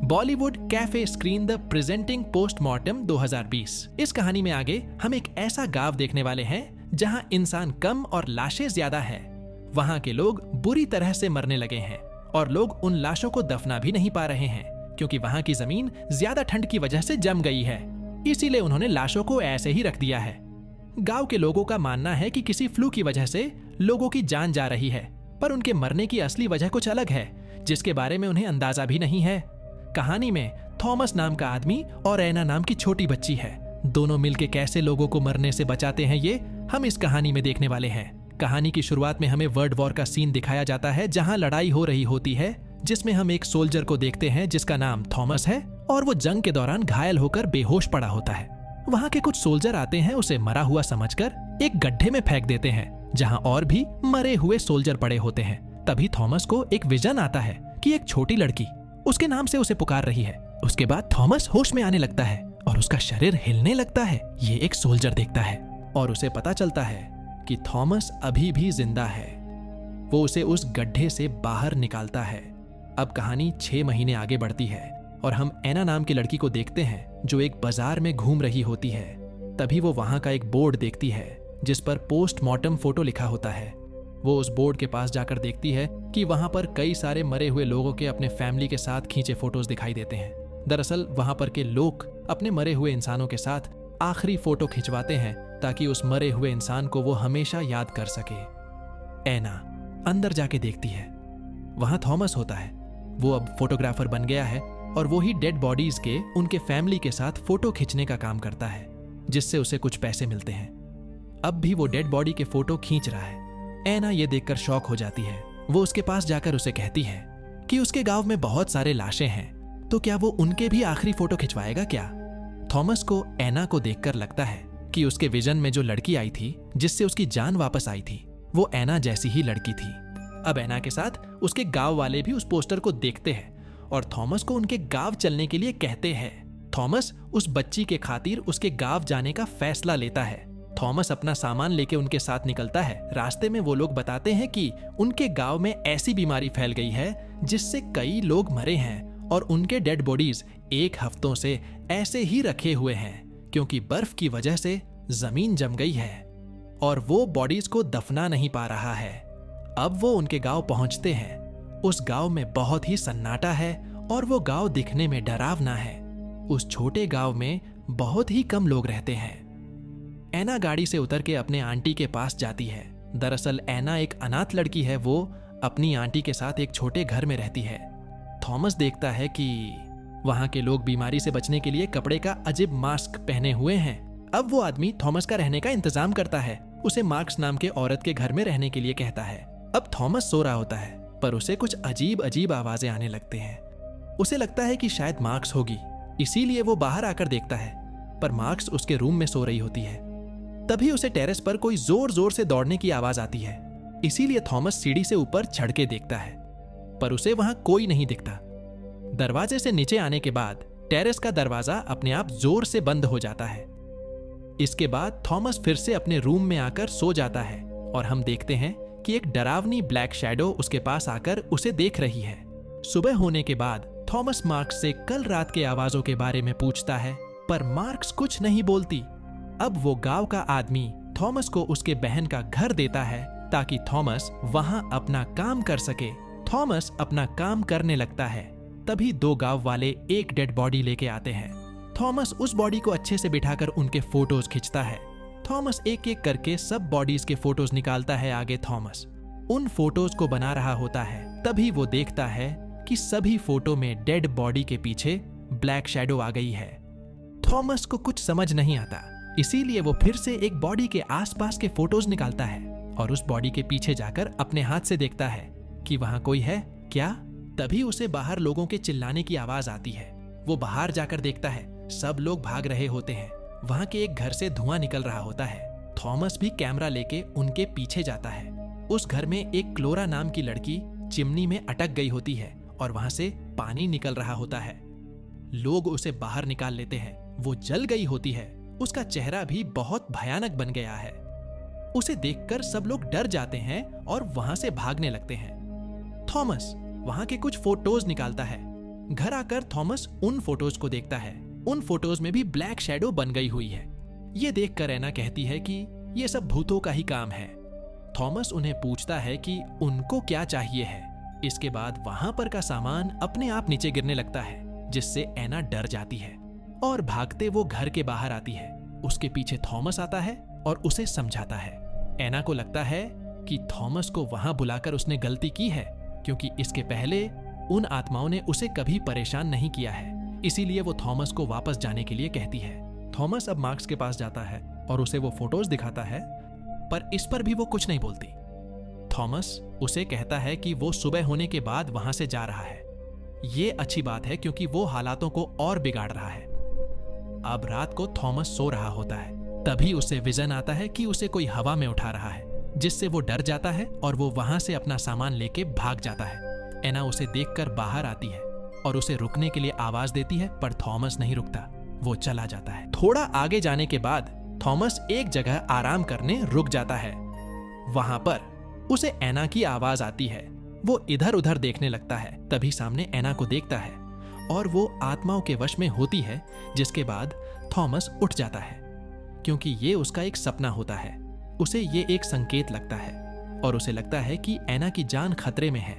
Bollywood cafe screen the presenting postmortem 2020। इस कहानी में आगे हम एक ऐसा गांव देखने वाले हैं जहां इंसान कम और लाशें ज्यादा है। वहां के लोग बुरी तरह से मरने लगे हैं और लोग उन लाशों को दफना भी नहीं पा रहे हैं क्योंकि वहां की जमीन ज्यादा ठंड की वजह से जम गई है। इसीलिए उन्होंने लाशों को ऐसे ही रख दिया है। गांव के लोगों का मानना है कि किसी फ्लू की वजह से लोगों की जान जा रही है, पर उनके मरने की असली वजह कुछ अलग है जिसके बारे में उन्हें अंदाजा भी नहीं है। कहानी में थॉमस नाम का आदमी और एना नाम की छोटी बच्ची है। दोनों मिलकर कैसे लोगों को मरने से बचाते हैं ये हम इस कहानी में देखने वाले हैं। कहानी की शुरुआत में हमें वर्ल्ड वॉर का सीन दिखाया जाता है जहां लड़ाई हो रही होती है, जिसमें हम एक सोल्जर को देखते हैं जिसका नाम थॉमस है और वो जंग के दौरान घायल होकर बेहोश पड़ा होता है। वहां के कुछ सोल्जर आते हैं, उसे मरा हुआ समझकर एक गड्ढे में फेंक देते हैं जहां और भी मरे हुए सोल्जर पड़े होते हैं। तभी थॉमस को एक विजन आता है कि एक छोटी लड़की उसके नाम से उसे पुकार रही है। उसके बाद थॉमस होश में आने लगता है और उसका शरीर हिलने लगता है। ये एक सोल्जर देखता है और उसे पता चलता है कि थॉमस अभी भी जिंदा है। वो उसे उस गड्ढे से बाहर निकालता है। अब कहानी 6 महीने आगे बढ़ती है और हम एना नाम की लड़की को देखते हैं जो एक बाजार में घूम रही होती है। तभी वो वहां का एक बोर्ड देखती है जिस पर पोस्टमार्टम फोटो लिखा होता है। वो उस बोर्ड के पास जाकर देखती है कि वहां पर कई सारे मरे हुए लोगों के अपने फैमिली के साथ खींचे फोटोज दिखाई देते हैं। दरअसल वहां पर के लोग अपने मरे हुए इंसानों के साथ आखिरी फोटो खिंचवाते हैं ताकि उस मरे हुए इंसान को वो हमेशा याद कर सके। एना अंदर जाके देखती है, वहां थॉमस होता है। वो अब फोटोग्राफर बन गया है और वो ही डेड बॉडीज के उनके फैमिली के साथ फोटो खींचने का काम करता है, जिससे उसे कुछ पैसे मिलते हैं। अब भी वो डेड बॉडी के फोटो खींच रहा है। एना ये देखकर शॉक हो जाती है। वो उसके पास जाकर उसे कहती है कि उसके गांव में बहुत सारे लाशें हैं, तो क्या वो उनके भी आखिरी फोटो खिंचवाएगा क्या? थॉमस को एना को देखकर लगता है कि उसके विजन में जो लड़की आई थी जिससे उसकी जान वापस आई थी, वो एना जैसी ही लड़की थी। अब एना के साथ उसके गांव वाले भी उस पोस्टर को देखते हैं और थॉमस को उनके गांव चलने के लिए कहते हैं। थॉमस उस बच्ची के खातिर उसके गांव जाने का फैसला लेता है। थॉमस अपना सामान लेके उनके साथ निकलता है। रास्ते में वो लोग बताते हैं कि उनके गांव में ऐसी बीमारी फैल गई है जिससे कई लोग मरे हैं और उनके डेड बॉडीज 1 हफ्तों से ऐसे ही रखे हुए हैं क्योंकि बर्फ की वजह से जमीन जम गई है और वो बॉडीज को दफना नहीं पा रहा है। अब वो उनके गांव पहुंचते हैं। उस गांव में बहुत ही सन्नाटा है और वो गांव दिखने में डरावना है। उस छोटे गांव में बहुत ही कम लोग रहते हैं। एना गाड़ी से उतर के अपने आंटी के पास जाती है। दरअसल एना एक अनाथ लड़की है। वो अपनी आंटी के साथ एक छोटे घर में रहती है। थॉमस देखता है कि वहां के लोग बीमारी से बचने के लिए कपड़े का अजीब मास्क पहने हुए हैं। अब वो आदमी थॉमस का रहने का इंतजाम करता है। उसे मार्क्स नाम के औरत के घर में रहने के लिए कहता है। अब थॉमस सो रहा होता है पर उसे कुछ अजीब अजीब आवाजें आने लगते हैं। उसे लगता है कि शायद मार्क्स होगी, इसीलिए वो बाहर आकर देखता है, पर मार्क्स उसके रूम में सो रही होती है। तभी उसे टेरेस पर कोई जोर जोर से दौड़ने की आवाज आती है, इसीलिए थॉमस सीढ़ी से ऊपर चढ़ के देखता है, पर उसे वहां कोई नहीं दिखता। दरवाजे से नीचे आने के बाद टेरेस का दरवाजा अपने आप जोर से बंद हो जाता है। इसके बाद थॉमस फिर से अपने रूम में आकर सो जाता है और हम देखते हैं कि एक डरावनी ब्लैक शैडो उसके पास आकर उसे देख रही है। सुबह होने के बाद थॉमस मार्क्स से कल रात के आवाजों के बारे में पूछता है, पर मार्क्स कुछ नहीं बोलती। अब वो गांव का आदमी थॉमस को उसके बहन का घर देता है ताकि थॉमस वहां अपना काम कर सके। थॉमस अपना काम करने लगता है। तभी 2 गांव वाले एक डेड बॉडी लेके आते हैं। थॉमस उस बॉडी को अच्छे से बिठाकर उनके फोटोज खींचता है। थॉमस एक एक करके सब बॉडीज के फोटोज निकालता है। आगे थॉमस उन फोटोज को बना रहा होता है। तभी वो देखता है कि सभी फोटो में डेड बॉडी के पीछे ब्लैक शैडो आ गई है। थॉमस को कुछ समझ नहीं आता, इसीलिए वो फिर से एक बॉडी के आसपास के फोटोज निकालता है और उस बॉडी के पीछे जाकर अपने हाथ से देखता है कि वहां कोई है क्या। तभी उसे बाहर लोगों के चिल्लाने की आवाज आती है। वो बाहर जाकर देखता है, सब लोग भाग रहे होते हैं। वहां के एक घर से धुआं निकल रहा होता है। थॉमस भी कैमरा लेके उनके पीछे जाता है। उस घर में एक क्लोरा नाम की लड़की चिमनी में अटक गई होती है और वहां से पानी निकल रहा होता है। लोग उसे बाहर निकाल लेते हैं। वो जल गई होती है। उसका चेहरा भी बहुत भयानक बन गया है। उसे देखकर सब लोग डर जाते हैं और वहां से भागने लगते हैं। थॉमस वहां के कुछ फोटोज निकालता है। घर आकर थॉमस उन फोटोज को देखता है। उन फोटोज में भी ब्लैक शैडो बन गई हुई है। ये देखकर एना कहती है कि ये सब भूतों का ही काम है। थॉमस उन्हें पूछता है कि उनको क्या चाहिए है। इसके बाद वहां पर का सामान अपने आप नीचे गिरने लगता है, जिससे एना डर जाती है और भागते वो घर के बाहर आती है। उसके पीछे थॉमस आता है और उसे समझाता है। एना को लगता है कि थॉमस को वहां बुलाकर उसने गलती की है, क्योंकि इसके पहले उन आत्माओं ने उसे कभी परेशान नहीं किया है। इसीलिए वो थॉमस को वापस जाने के लिए कहती है। थॉमस अब मार्क्स के पास जाता है और उसे वो फोटोज दिखाता है, पर इस पर भी वो कुछ नहीं बोलती। थॉमस उसे कहता है कि वो सुबह होने के बाद वहां से जा रहा है। ये अच्छी बात है, क्योंकि वो हालातों को और बिगाड़ रहा है। अब रात को थॉमस सो रहा होता है। तभी उसे विजन आता है कि उसे कोई हवा में उठा रहा है, जिससे वो डर जाता है और वो वहां से अपना सामान लेके भाग जाता है। एना उसे देखकर बाहर आती है और उसे रुकने के लिए आवाज देती है, पर थॉमस नहीं रुकता। वो चला जाता है। थोड़ा आगे जाने के बाद थॉमस एक जगह आराम करने रुक जाता है। वहां पर उसे एना की आवाज आती है। वो इधर उधर देखने लगता है। तभी सामने एना को देखता है और वो आत्माओं के वश में होती है, जिसके बाद थॉमस उठ जाता है, क्योंकि ये उसका एक सपना होता है। उसे ये एक संकेत लगता है और उसे लगता है कि एना की जान खतरे में है।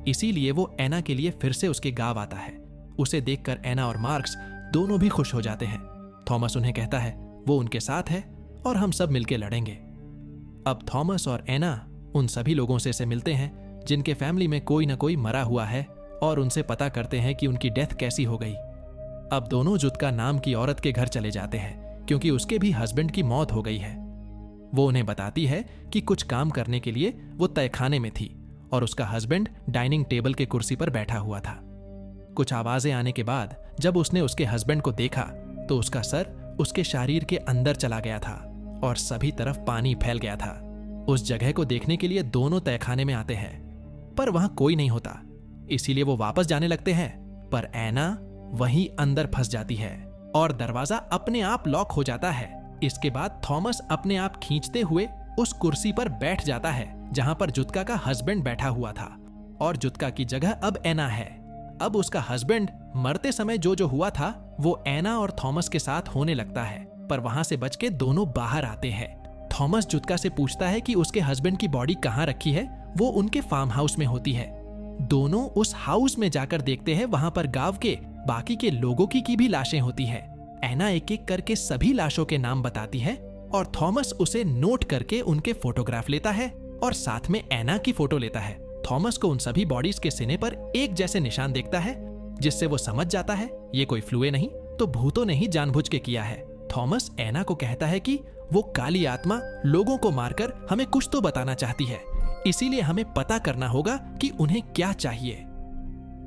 इसीलिए वो एना के लिए फिर से उसके गांव आता है। उसे देखकर एना और मार्क्स दोनों भी खुश हो जाते हैं। थॉमस उन्हें कहता है वो उनके साथ है और हम सब मिलके लड़ेंगे। अब थॉमस और एना उन सभी लोगों से मिलते हैं जिनके फैमिली में कोई ना कोई मरा हुआ है, और उनसे पता करते हैं कि उनकी डेथ कैसी हो गई। अब दोनों जुत्का नाम की औरत के घर चले जाते हैं, क्योंकि उसके भी हस्बैंड की मौत हो गई है। वो उन्हें बताती है कि कुछ काम करने के लिए वो तहखाने में थी और उसका हस्बैंड डाइनिंग टेबल के कुर्सी पर बैठा हुआ था। कुछ आवाजें आने के बाद जब उसने उसके हस्बैंड को देखा तो उसका सर उसके शरीर के अंदर चला गया था और सभी तरफ पानी फैल गया था। उस जगह को देखने के लिए दोनों तहखाने में आते हैं, पर वहां कोई नहीं होता। इसीलिए वो वापस जाने लगते हैं, पर एना वहीं अंदर फंस जाती है और दरवाजा अपने आप लॉक हो जाता है। इसके बाद थॉमस अपने आप खींचते हुए उस कुर्सी पर बैठ जाता है जहां पर जुत्का का हस्बैंड बैठा हुआ था, और जुत्का की जगह अब एना है। अब उसका हस्बैंड मरते समय जो जो हुआ था वो एना और थॉमस के साथ होने लगता है, पर वहां से बच के दोनों बाहर आते हैं। थॉमस जुत्का से पूछता है कि उसके हस्बैंड की बॉडी कहाँ रखी है। वो उनके फार्म हाउस में होती है। दोनों उस हाउस में जाकर देखते हैं, वहां पर गांव के बाकी के लोगों की भी लाशें होती है। एना एक एक करके सभी लाशों के नाम बताती है और थॉमस उसे नोट करके उनके फोटोग्राफ लेता है और साथ में एना की फोटो लेता है। थॉमस को उन सभी बॉडीज के सीने पर एक जैसे निशान देखता है, जिससे वो समझ जाता है ये कोई फ्लूए नहीं तो भूतों ने ही जानबूझ के किया है। थॉमस एना को कहता है कि वो काली आत्मा लोगों को मारकर हमें कुछ तो बताना चाहती है, इसीलिए हमें पता करना होगा कि उन्हें क्या चाहिए।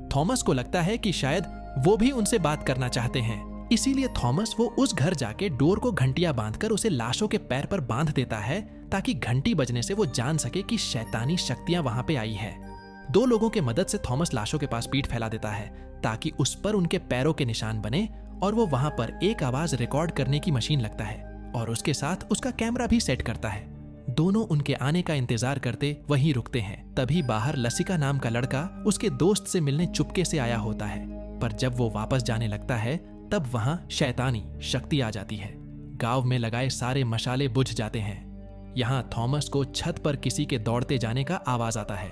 थॉमस को लगता है कि शायद वो भी उनसे बात करना चाहते हैं, इसीलिए थॉमस वो उस घर जाके डोर को घंटियां बांधकर उसे लाशों के पैर पर बांध देता है, ताकि घंटी बजने से वो जान सके कि शैतानी शक्तियां वहां पे आई है। दो लोगों के मदद से थॉमस लाशों के पास पीठ फैला देता है ताकि उस पर उनके पैरों के निशान बने, और वो वहां पर एक आवाज रिकॉर्ड करने की मशीन लगता है और उसके साथ उसका कैमरा भी सेट करता है। दोनों उनके आने का इंतजार करते वहीं रुकते हैं। तभी बाहर लसिका नाम का लड़का उसके दोस्त से मिलने चुपके से आया होता है, पर जब वो वापस जाने लगता है तब वहां शैतानी शक्ति आ जाती है। गांव में लगाए सारे मशाले बुझ जाते हैं। यहाँ थॉमस को छत पर किसी के दौड़ते जाने का आवाज आता है।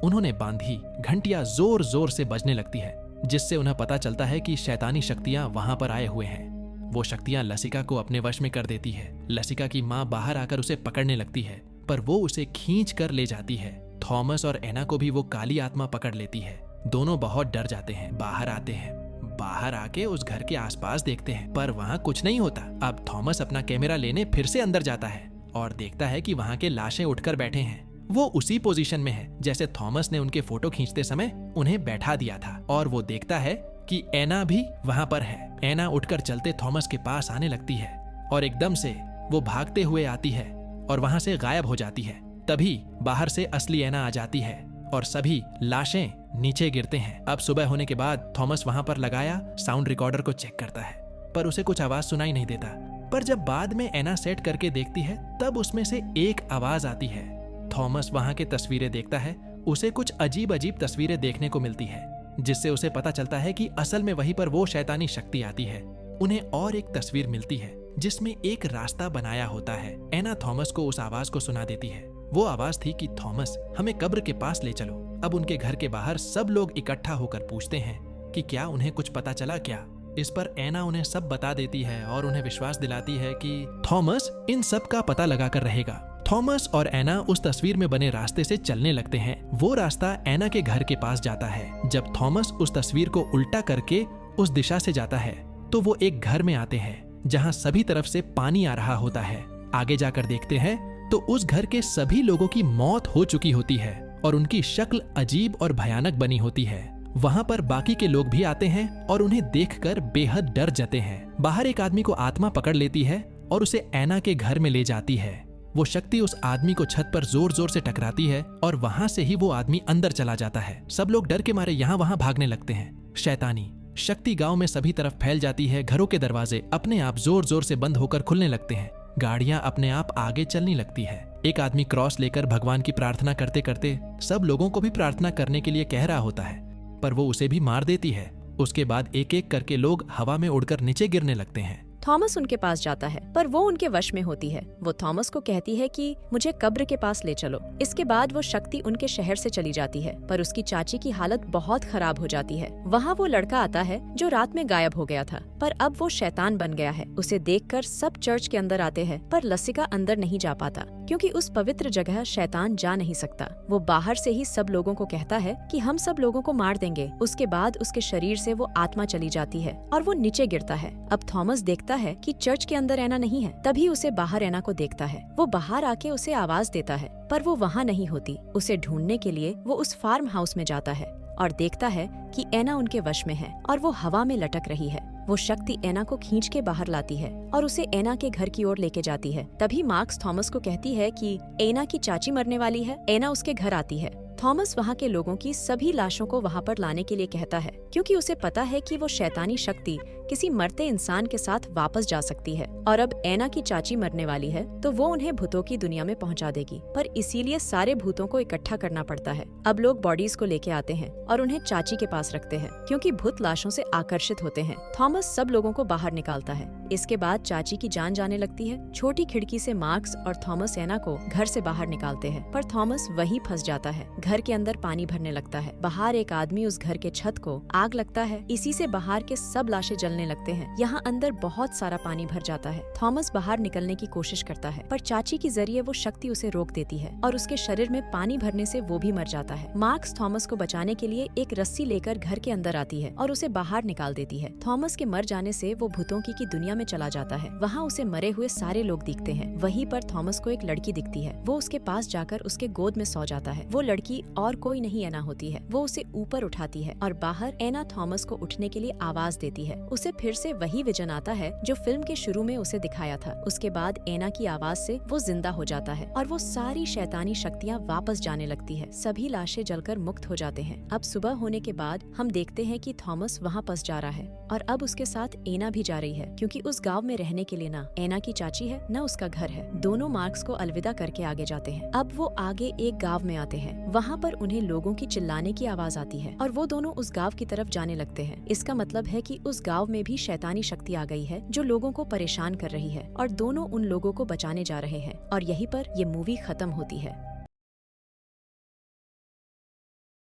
उन्होंने बांधी घंटियां जोर जोर से बजने लगती है, जिससे उन्हें पता चलता है कि शैतानी शक्तियां वहां पर आए हुए हैं। वो शक्तियां लसिका को अपने वश में कर देती है। लसिका की माँ बाहर आकर उसे पकड़ने लगती है, पर वो उसे खींच कर ले जाती है। थॉमस और एना को भी वो काली आत्मा पकड़ लेती है। दोनों बहुत डर जाते हैं। बाहर आते हैं। बाहर आके उस घर के आसपास देखते हैं, पर वहां कुछ नहीं होता। अब थॉमस अपना कैमरा लेने फिर से अंदर जाता है और देखता है कि वहां के लाशें उठकर बैठे हैं। वो उसी पोजीशन में है जैसे थॉमस ने उनके फोटो खींचते समय उन्हें बैठा दिया था, और वो देखता है कि एना भी वहां पर है। एना उठकर चलते थॉमस के पास आने लगती है और एकदम से वो भागते हुए आती है और वहां से गायब हो जाती है। तभी बाहर से असली एना आ जाती है और सभी लाशें नीचे गिरते हैं। अब सुबह होने के बाद थॉमस वहां पर लगाया साउंड रिकॉर्डर को चेक करता है, पर उसे कुछ आवाज सुनाई नहीं देता। पर जब बाद में एना सेट करके देखती है तब उसमें से एक आवाज आती है। थॉमस वहां की तस्वीरें देखता है। उसे कुछ अजीब अजीब तस्वीरें देखने को मिलती है। जिससे उसे पता चलता है कि असल में वहीं पर वो शैतानी शक्ति आती है। उन्हें और एक तस्वीर मिलती है जिसमें एक रास्ता बनाया होता है। एना थॉमस को उस आवाज को सुना देती है। वो आवाज थी कि थॉमस, हमें कब्र के पास ले चलो। अब उनके घर के बाहर सब लोग इकट्ठा होकर पूछते हैं कि क्या उन्हें कुछ पता चला क्या। इस पर एना उन्हें सब बता देती है और उन्हें विश्वास दिलाती है कि थॉमस इन सब का पता लगा कर रहेगा। थॉमस और एना उस तस्वीर में बने रास्ते से चलने लगते हैं। वो रास्ता एना के घर के पास जाता है। जब थॉमस उस तस्वीर को उल्टा करके उस दिशा से जाता है तो वो एक घर में आते हैं जहां सभी तरफ से पानी आ रहा होता है। आगे जाकर देखते हैं तो उस घर के सभी लोगों की मौत हो चुकी होती है और उनकी शक्ल अजीब और भयानक बनी होती है। वहां पर बाकी के लोग भी आते हैं और उन्हें देखकर बेहद डर जाते हैं। बाहर एक आदमी को आत्मा पकड़ लेती है और उसे एना के घर में ले जाती है। वो शक्ति उस आदमी को छत पर जोर जोर से टकराती है और वहां से ही वो आदमी अंदर चला जाता है। सब लोग डर के मारे यहाँ वहां भागने लगते हैं। शैतानी शक्ति गांव में सभी तरफ फैल जाती है। घरों के दरवाजे अपने आप जोर जोर से बंद होकर खुलने लगते हैं। गाड़ियां अपने आप आगे चलने लगती है। एक आदमी क्रॉस लेकर भगवान की प्रार्थना करते करते सब लोगों को भी प्रार्थना करने के लिए कह रहा होता है, पर वो उसे भी मार देती है। उसके बाद एक एक करके लोग हवा में उड़कर नीचे गिरने लगते हैं। थॉमस उनके पास जाता है पर वो उनके वश में होती है। वो थॉमस को कहती है कि मुझे कब्र के पास ले चलो। इसके बाद वो शक्ति उनके शहर से चली जाती है पर उसकी चाची की हालत बहुत खराब हो जाती है। वहाँ वो लड़का आता है जो रात में गायब हो गया था पर अब वो शैतान बन गया है। उसे देखकर सब चर्च के अंदर आते हैं पर लसिका अंदर नहीं जा पाता क्योंकि उस पवित्र जगह शैतान जा नहीं सकता। वो बाहर से ही सब लोगों को कहता है कि हम सब लोगों को मार देंगे। उसके बाद उसके शरीर से वो आत्मा चली जाती है और वो नीचे गिरता है। अब थॉमस देखता है कि चर्च के अंदर एना नहीं है, तभी उसे बाहर एना को देखता है। वो बाहर आके उसे आवाज देता है पर वो वहाँ नहीं होती। उसे ढूंढने के लिए वो उस फार्म हाउस में जाता है और देखता है कि एना उनके वश में है और वो हवा में लटक रही है। वो शक्ति एना को खींच के बाहर लाती है और उसे एना के घर की ओर लेके जाती है। तभी मार्क्स थॉमस को कहती है कि एना की चाची मरने वाली है। एना उसके घर आती है। थॉमस वहाँ के लोगों की सभी लाशों को वहाँ पर लाने के लिए कहता है क्योंकि उसे पता है कि वो शैतानी शक्ति किसी मरते इंसान के साथ वापस जा सकती है और अब एना की चाची मरने वाली है तो वो उन्हें भूतों की दुनिया में पहुँचा देगी। पर इसीलिए सारे भूतों को इकट्ठा करना पड़ता है। अब लोग बॉडीज को लेके आते हैं और उन्हें चाची के पास रखते हैं क्योंकि भूत लाशों से आकर्षित होते हैं। थॉमस सब लोगों को बाहर निकालता है। इसके बाद चाची की जान जाने लगती है। छोटी खिड़की से मार्क्स और थॉमस एना को घर से बाहर निकालते हैं पर थॉमस वहीं फंस जाता है। घर के अंदर पानी भरने लगता है। बाहर एक आदमी उस घर के छत को आग लगता है। इसी से बाहर के सब लाशें जलने लगते हैं। यहाँ अंदर बहुत सारा पानी भर जाता है। थॉमस बाहर निकलने की कोशिश करता है पर चाची के जरिए वो शक्ति उसे रोक देती है और उसके शरीर में पानी भरने से वो भी मर जाता है। मार्क्स थॉमस को बचाने के लिए एक रस्सी लेकर घर के अंदर आती है और उसे बाहर निकाल देती है। थॉमस के मर जाने से वो भूतों की दुनिया में चला जाता है। वहाँ उसे मरे हुए सारे लोग दिखते हैं। वहीं पर थॉमस को एक लड़की दिखती है। वो उसके पास जाकर उसके गोद में सो जाता है। वो लड़की और कोई नहीं एना होती है। वो उसे ऊपर उठाती है और बाहर एना थॉमस को उठने के लिए आवाज देती है। उसे फिर से वही विजन आता है जो फिल्म के शुरू में उसे दिखाया था। उसके बाद एना की आवाज से वो जिंदा हो जाता है और वो सारी शैतानी शक्तियाँ वापस जाने लगती है। सभी लाशें जलकर मुक्त हो जाते हैं। अब सुबह होने के बाद हम देखते हैं कि थॉमस वहाँ फंस जा रहा है और अब उसके साथ एना भी जा रही है क्योंकि उस गाँव में रहने के लिए ना एना की चाची है न उसका घर है। दोनों मार्क्स को अलविदा करके आगे जाते हैं। अब वो आगे एक गाँव में आते हैं। वहाँ पर उन्हें लोगों की चिल्लाने की आवाज आती है और वो दोनों उस गाँव की तरफ जाने लगते हैं। इसका मतलब है कि उस गाँव में भी शैतानी शक्ति आ गई है जो लोगों को परेशान कर रही है और दोनों उन लोगों को बचाने जा रहे हैं और यहीं पर ये मूवी खत्म होती है।